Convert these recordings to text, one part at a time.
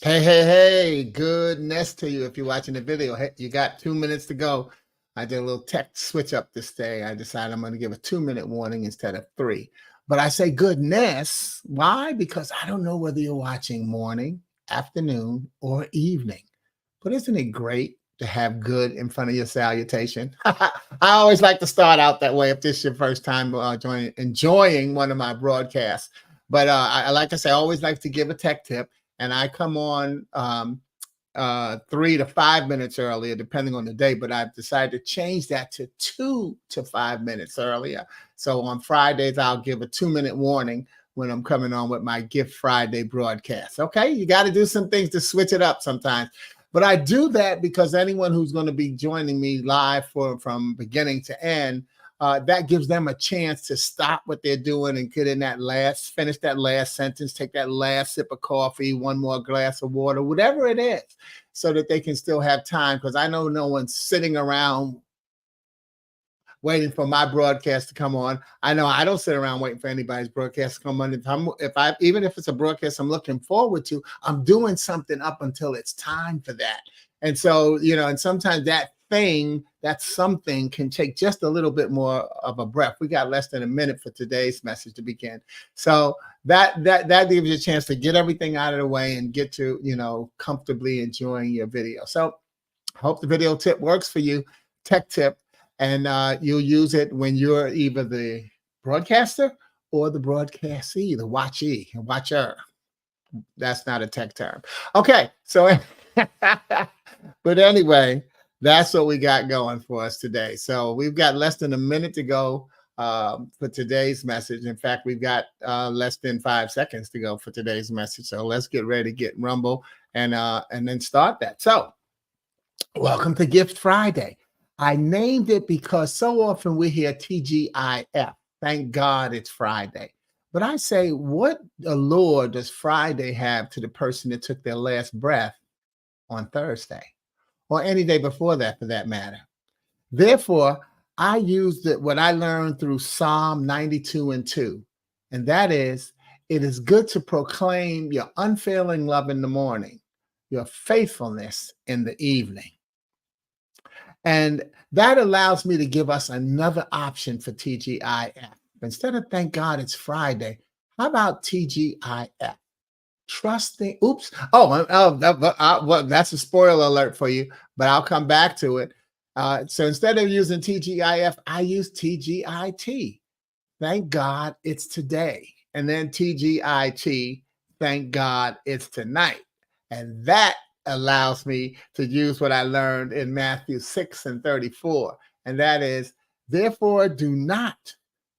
Hey, hey, hey, goodness to you if you're watching the video. Hey, you got 2 minutes to go. I did a little tech switch up this day. I decided I'm going to give a 2 minute warning instead of three. But I say goodness. Why? Because I don't know whether you're watching morning, afternoon, or evening. But isn't it great to have good in front of your salutation? I always like to start out that way if this is your first time enjoying one of my broadcasts. But I like I say, I always like to give a tech tip, and I come on 3 to 5 minutes earlier, depending on the day. But I've decided to change that to 2 to 5 minutes earlier. So on Fridays, I'll give a 2 minute warning when I'm coming on with my Gift Friday broadcast. Okay, you got to do some things to switch it up sometimes. But I do that because anyone who's going to be joining me live from beginning to end, that gives them a chance to stop what they're doing and finish that last sentence, take that last sip of coffee, one more glass of water, whatever it is, so that they can still have time. Because I know no one's sitting around waiting for my broadcast to come on. I know I don't sit around waiting for anybody's broadcast to come on. Even if it's a broadcast I'm looking forward to, I'm doing something up until it's time for that. And so, and sometimes that something can take just a little bit more of a breath. We got less than a minute for today's message to begin. So that gives you a chance to get everything out of the way and get to, comfortably enjoying your video. So I hope the video tip works for you. Tech tip. And you'll use it when you're either the broadcaster or the broadcastee, the watcher. That's not a tech term. Okay, so, but anyway, that's what we got going for us today. So we've got less than a minute to go for today's message. In fact, we've got less than 5 seconds to go for today's message. So let's get ready to get rumble and then start that. So welcome to Gift Friday. I named it because so often we hear TGIF. Thank God it's Friday. But I say, what allure does Friday have to the person that took their last breath on Thursday or any day before that, for that matter? Therefore, I used what I learned through Psalm 92:2, and that is, it is good to proclaim your unfailing love in the morning, your faithfulness in the evening. And that allows me to give us another option for TGIF. Instead of thank God it's Friday, how about TGIF? Trusting, oops. Well, that's a spoiler alert for you, but I'll come back to it. So instead of using TGIF, I use TGIT. Thank God it's today. And then TGIT, thank God it's tonight. And that allows me to use what I learned in Matthew 6:34. And that is, therefore, do not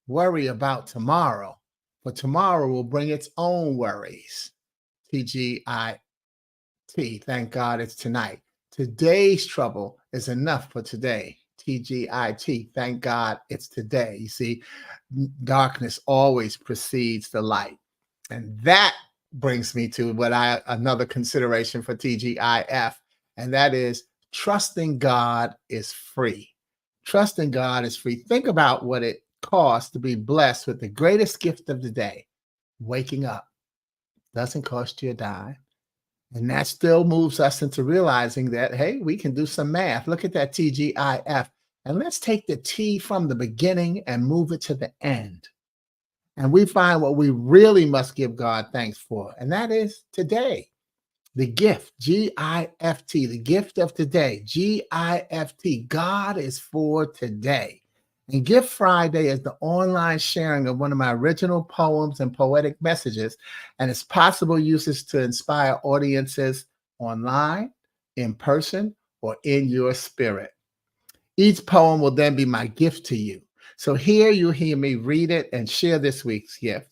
worry about tomorrow, for tomorrow will bring its own worries. TGIT, thank God it's tonight. Today's trouble is enough for today. TGIT, thank God it's today. You see, darkness always precedes the light. And that brings me to another consideration for TGIF, and that is trusting God is free. Trusting God is free. Think about what it costs to be blessed with the greatest gift of the day, waking up. Doesn't cost you a dime. And that still moves us into realizing that, hey, we can do some math. Look at that TGIF. And let's take the T from the beginning and move it to the end. And we find what we really must give God thanks for. And that is today. The gift, G-I-F-T, the gift of today, G-I-F-T. God is for today. And Gift Friday is the online sharing of one of my original poems and poetic messages, and its possible uses to inspire audiences online, in person, or in your spirit. Each poem will then be my gift to you. So here you'll hear me read it and share this week's gift.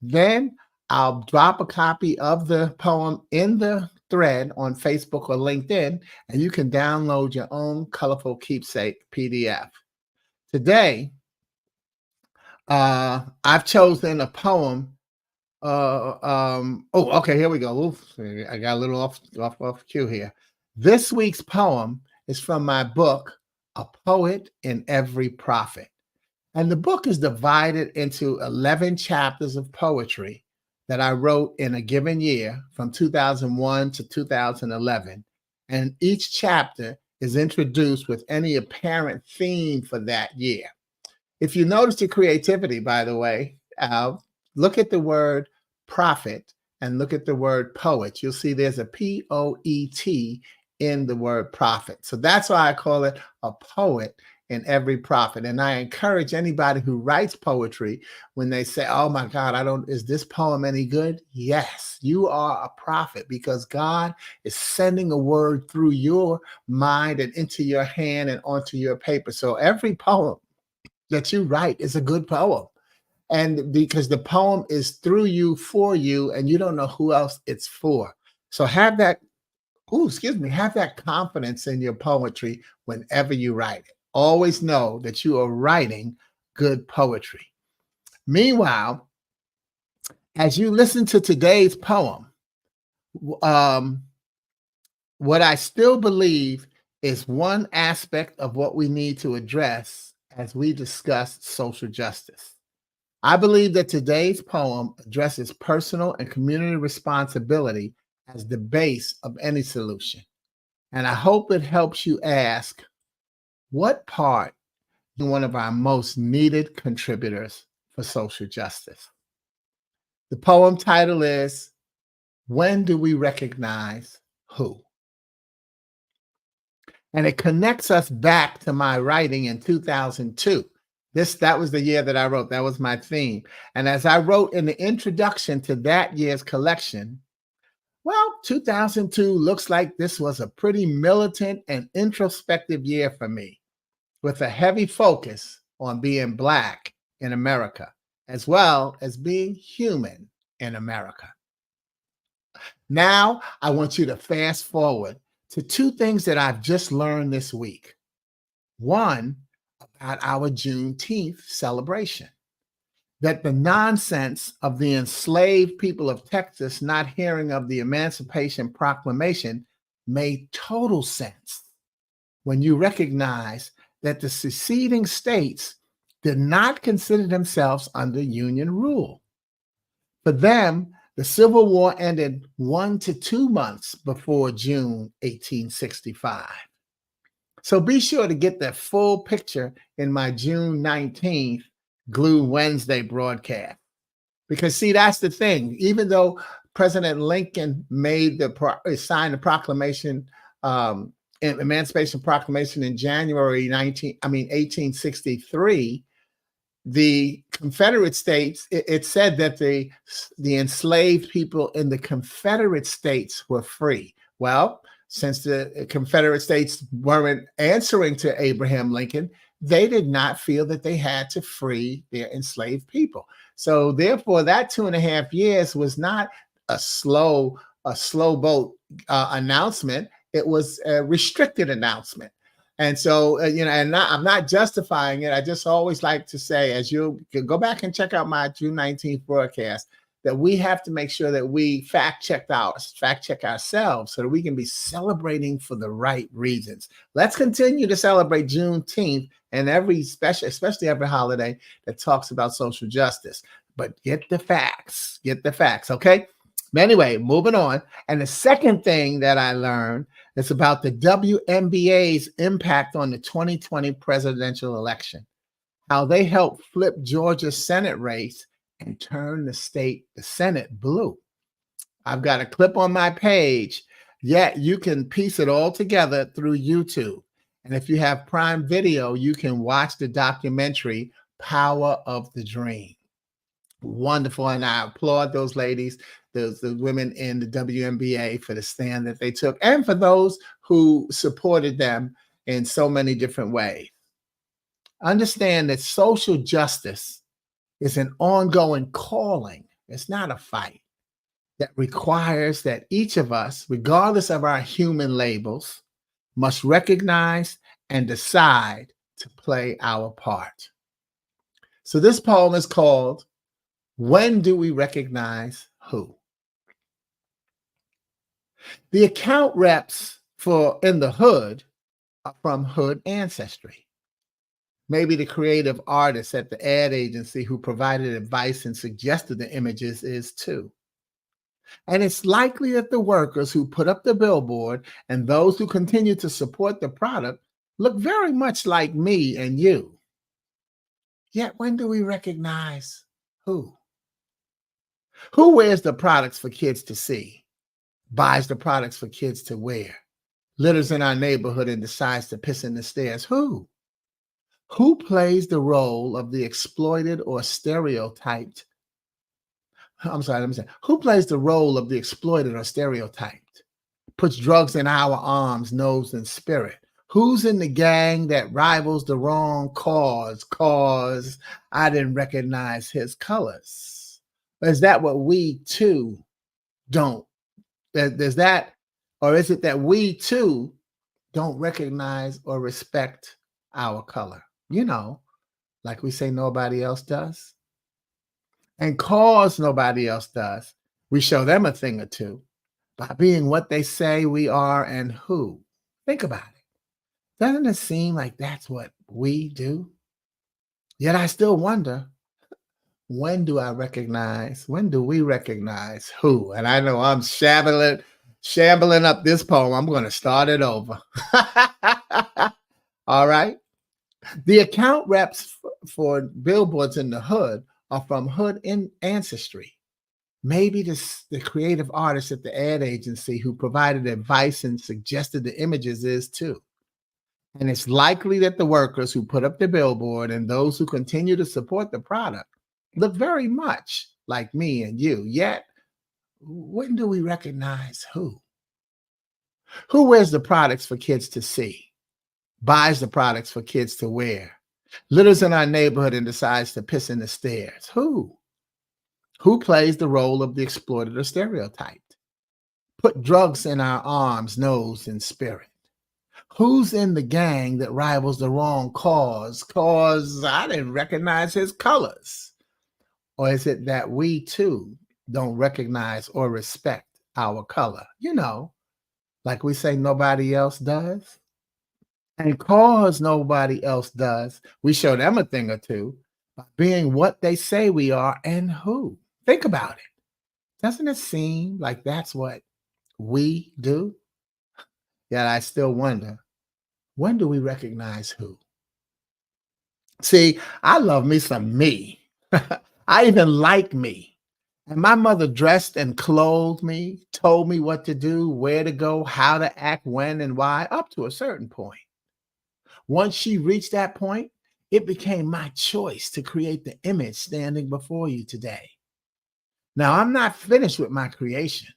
Then I'll drop a copy of the poem in the thread on Facebook or LinkedIn, and you can download your own colorful keepsake PDF. Today, I've chosen a poem. Okay, here we go. Oof, I got a little off cue here. This week's poem is from my book, A Poet in Every Prophet. And the book is divided into 11 chapters of poetry that I wrote in a given year from 2001 to 2011. And each chapter is introduced with any apparent theme for that year. If you notice the creativity, by the way, look at the word prophet and look at the word poet. You'll see there's a P-O-E-T in the word prophet. So that's why I call it a poet in every prophet. And I encourage anybody who writes poetry, when they say, oh my God, is this poem any good? Yes, you are a prophet because God is sending a word through your mind and into your hand and onto your paper. So every poem that you write is a good poem. And because the poem is through you, for you, and you don't know who else it's for. So have that, have that confidence in your poetry whenever you write it. Always know that you are writing good poetry. Meanwhile, as you listen to today's poem, what I still believe is one aspect of what we need to address as we discuss social justice. I believe that today's poem addresses personal and community responsibility as the base of any solution. And I hope it helps you ask, what part is one of our most needed contributors for social justice? The poem title is, When Do We Recognize Who? And it connects us back to my writing in 2002. That was the year that I wrote. That was my theme. And as I wrote in the introduction to that year's collection, well, 2002 looks like this was a pretty militant and introspective year for me, with a heavy focus on being Black in America, as well as being human in America. Now, I want you to fast forward to two things that I've just learned this week. One, about our Juneteenth celebration, that the nonsense of the enslaved people of Texas not hearing of the Emancipation Proclamation made total sense when you recognize that the seceding states did not consider themselves under Union rule. For them, the Civil War ended 1 to 2 months before June 1865. So be sure to get the full picture in my June 19th Glue Wednesday broadcast. Because see, that's the thing. Even though President Lincoln signed the proclamation, Emancipation Proclamation in January 1863, the Confederate States, it said that the enslaved people in the Confederate States were free. Well, since the Confederate States weren't answering to Abraham Lincoln, they did not feel that they had to free their enslaved people. So therefore, that 2.5 years was not a slow boat announcement. It was a restricted announcement. And so, I'm not justifying it. I just always like to say, as you go back and check out my June 19th broadcast, that we have to make sure that we fact check ourselves so that we can be celebrating for the right reasons. Let's continue to celebrate Juneteenth and especially every holiday that talks about social justice. But get the facts, okay? But anyway, moving on. And the second thing that I learned is about the WNBA's impact on the 2020 presidential election, how they helped flip Georgia's Senate race and turn the Senate blue. I've got a clip on my page, yet you can piece it all together through YouTube. And if you have Prime Video, you can watch the documentary, Power of the Dream. Wonderful. And I applaud those ladies, the women in the WNBA, for the stand that they took and for those who supported them in so many different ways. Understand that social justice is an ongoing calling. It's not a fight that requires that each of us, regardless of our human labels, must recognize and decide to play our part. So this poem is called, When Do We Recognize Who? The account reps for In the Hood are from Hood Ancestry. Maybe the creative artist at the ad agency who provided advice and suggested the images is too. And it's likely that the workers who put up the billboard and those who continue to support the product look very much like me and you. Yet when do we recognize who? Who wears the products for kids to see, buys the products for kids to wear, litters in our neighborhood and decides to piss in the stairs? Who? Who plays the role of the exploited or stereotyped? I'm sorry, let me say, who plays the role of the exploited or stereotyped? Puts drugs in our arms, nose, and spirit. Who's in the gang that rivals the wrong cause I didn't recognize his colors? Is that what we too don't? There's that, or is it that we too don't recognize or respect our color? Like we say nobody else does. And cause nobody else does, we show them a thing or two by being what they say we are and who. Think about it. Doesn't it seem like that's what we do? Yet I still wonder, when do we recognize who? And I know I'm shambling up this poem. I'm going to start it over. All right. The account reps for billboards in the hood are from hood ancestry. Maybe the creative artist at the ad agency who provided advice and suggested the images is too. And it's likely that the workers who put up the billboard and those who continue to support the product look very much like me and you. Yet, when do we recognize who? Who wears the products for kids to see, buys the products for kids to wear, litters in our neighborhood and decides to piss in the stairs? Who? Who plays the role of the exploited or stereotyped? Put drugs in our arms, nose, and spirit. Who's in the gang that rivals the wrong cause I didn't recognize his colors? Or is it that we too don't recognize or respect our color? Like we say nobody else does. And cause nobody else does, we show them a thing or two by being what they say we are and who. Think about it. Doesn't it seem like that's what we do? Yet I still wonder, when do we recognize who? See, I love me some me. I even like me. And my mother dressed and clothed me, told me what to do, where to go, how to act, when and why, up to a certain point. Once she reached that point, it became my choice to create the image standing before you today. Now, I'm not finished with my creation,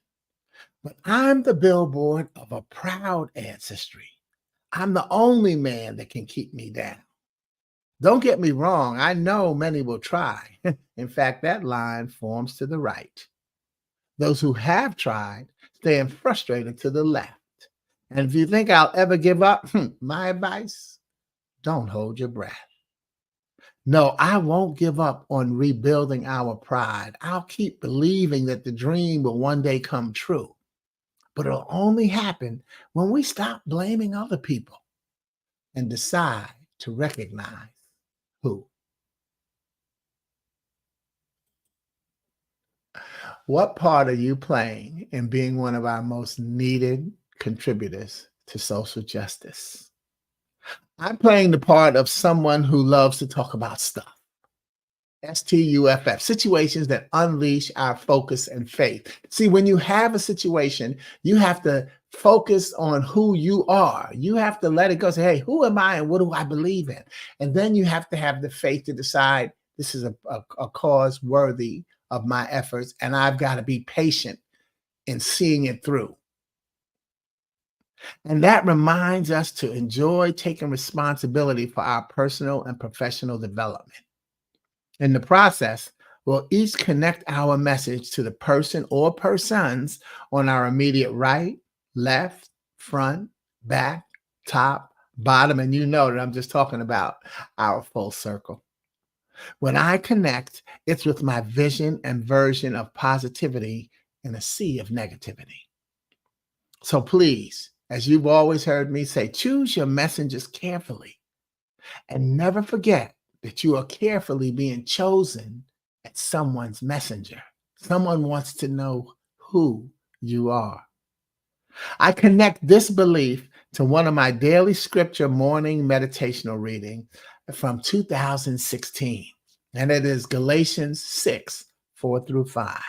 but I'm the billboard of a proud ancestry. I'm the only man that can keep me down. Don't get me wrong, I know many will try. In fact, that line forms to the right. Those who have tried stand frustrated to the left. And if you think I'll ever give up, my advice, don't hold your breath. No, I won't give up on rebuilding our pride. I'll keep believing that the dream will one day come true. But it'll only happen when we stop blaming other people and decide to recognize who. What part are you playing in being one of our most needed contributors to social justice? I'm playing the part of someone who loves to talk about stuff. STUFF, situations that unleash our focus and faith. See, when you have a situation, you have to focus on who you are. You have to let it go. Say, hey, who am I and what do I believe in? And then you have to have the faith to decide this is a cause worthy of my efforts, and I've got to be patient in seeing it through. And that reminds us to enjoy taking responsibility for our personal and professional development. In the process, we'll each connect our message to the person or persons on our immediate right, left, front, back, top, bottom, and you know that I'm just talking about our full circle. When I connect, it's with my vision and version of positivity in a sea of negativity. So please, as you've always heard me say, choose your messengers carefully and never forget that you are carefully being chosen as someone's messenger. Someone wants to know who you are. I connect this belief to one of my daily scripture morning meditational reading from 2016, and it is Galatians 6, 4 through 5.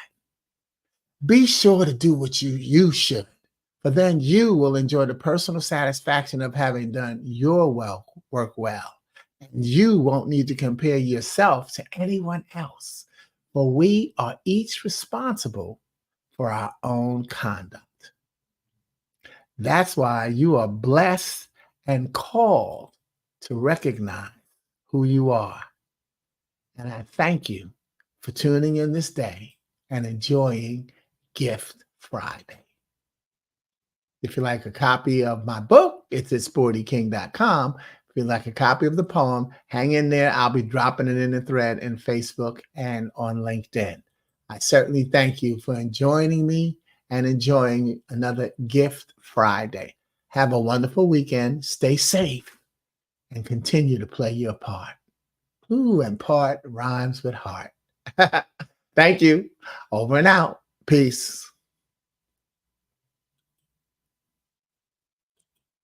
Be sure to do what you should, for then you will enjoy the personal satisfaction of having done your work well. And you won't need to compare yourself to anyone else, for we are each responsible for our own conduct. That's why you are blessed and called to recognize who you are. And I thank you for tuning in this day and enjoying Gift Friday. If you like a copy of my book, it's at sportyking.com. If you like a copy of the poem, hang in there. I'll be dropping it in the thread in Facebook and on LinkedIn. I certainly thank you for joining me and enjoying another Gift Friday. Have a wonderful weekend. Stay safe and continue to play your part. Ooh, and part rhymes with heart. Thank you. Over and out. Peace.